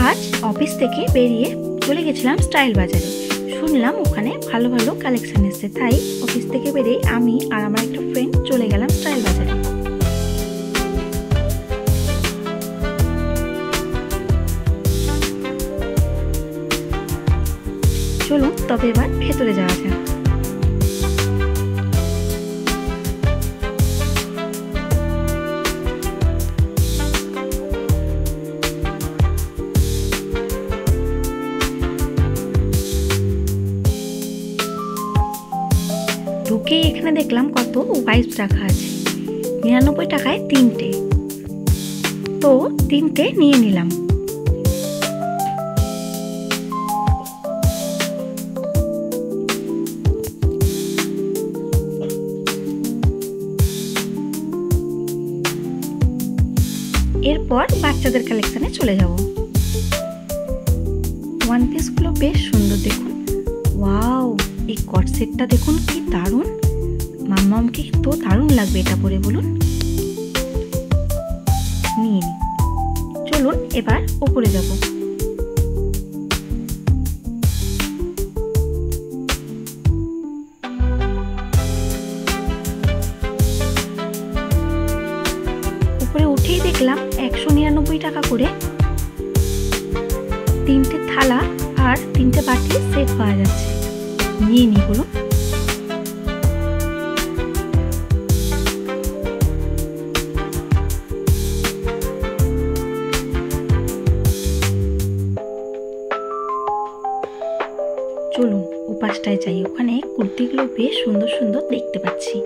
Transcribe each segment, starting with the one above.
আজ অফিস থেকে বেরিয়ে চলে গেছিলাম স্টাইল বাজারে। শুনলাম ওখানে ভালো ভালো কালেকশন এসেছে, তাই অফিস থেকে বেরিয়ে আমি আর আমার একটা ফ্রেন্ড চলে গেলাম স্টাইল বাজারে। চলুন তবে এবার ভেতরে যাওয়া যাক। ঢুকে এখানে দেখলাম কত ওয়াইপস রাখা আছে, 99 টাকায় 3টে। তো 3টে নিয়ে নিলাম। এরপর বাচ্চাদের কালেকশনে চলে যাব। ওয়ান পিসগুলো বেশ সুন্দর, দেখুন। ওয়াও, এই কট সেটটা দেখুন কি দারুণ। মাম্মামকে তো দারুণ লাগবে এটা পরে, বলুন। নিয়ে নি। চলুন এবার উপরে যাব। উপরে উঠেই দেখলাম 199 টাকা করে 3টে থালা আর 3টে বাটির সেট পাওয়া যাচ্ছে। নিয়ে নি, বলুন। চলুন ওপাশটায় যাই, ওখানে কুর্তিগুলো বেশ সুন্দর সুন্দর দেখতে পাচ্ছি।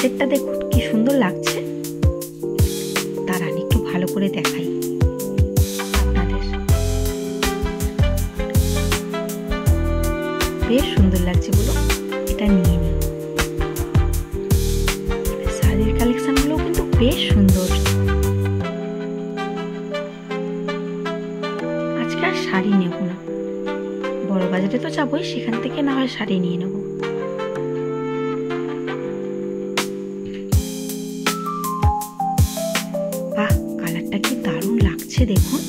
সেটটা দেখুন কি সুন্দর লাগছে। দাঁড়ান একটু ভালো করে দেখাই আপনাদের। বেশ সুন্দর লাগছে, বলো। এটা নিয়ে নিই। শাড়ির কালেকশন গুলো কিন্তু বেশ সুন্দর। আজকে আর শাড়ি নেব না, বড় বাজারে তো যাবোই, সেখান থেকে না হয় শাড়ি নিয়ে নেব। দেখুন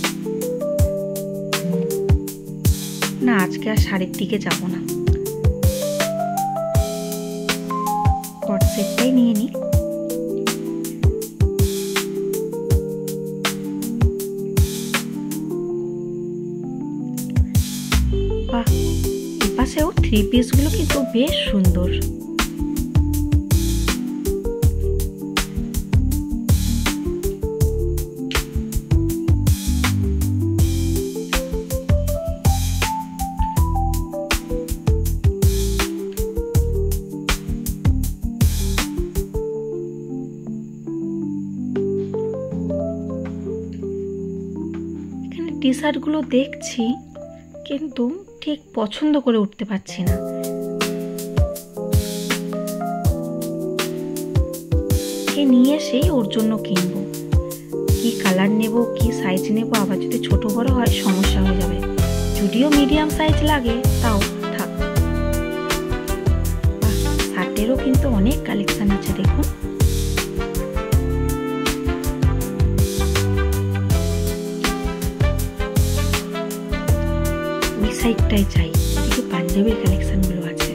না, আজকে আর শাড়ির দিকে যাব না, কট সেটটাই নিয়ে নি। বাহ, এপাশেও 3 পিসগুলো কিন্তু বেশ সুন্দর। টি শার্টগুলো দেখছি কিন্তু ঠিক পছন্দ করে উঠতে পারছি না। নিয়ে এসেই ওর জন্য কিনবো। কি কালার নেব, কি সাইজ নেব, আবার যদি ছোট বড় হয় সমস্যা হয়ে যাবে। যদিও মিডিয়াম সাইজ লাগে, তাও থাক। শার্টেরও কিন্তু অনেক কালেকশন আছে, দেখুন। সাইডটাই চাই, এদিকে পাঞ্জাবির কালেকশন গুলো আছে।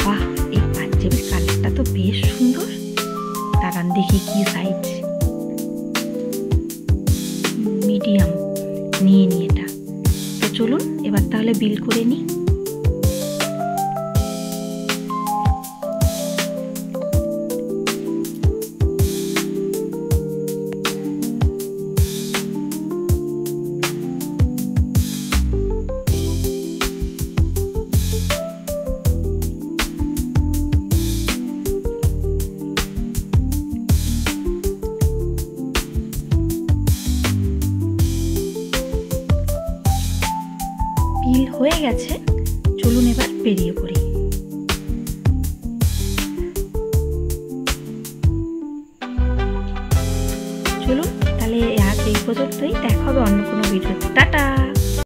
বাহ, এই পাঞ্জাবির কালারটা তো বেশ সুন্দর। দাঁড়ান দেখি কি সাইজ। মিডিয়াম নিয়ে নি এটা। তো চলুন এবার তাহলে বিল করে নিই। বিল হয়ে গেছে। চলুন তাহলে আজ এই পর্যন্তই, দেখা হবে অন্য কোনো ভিডিও। টাটা।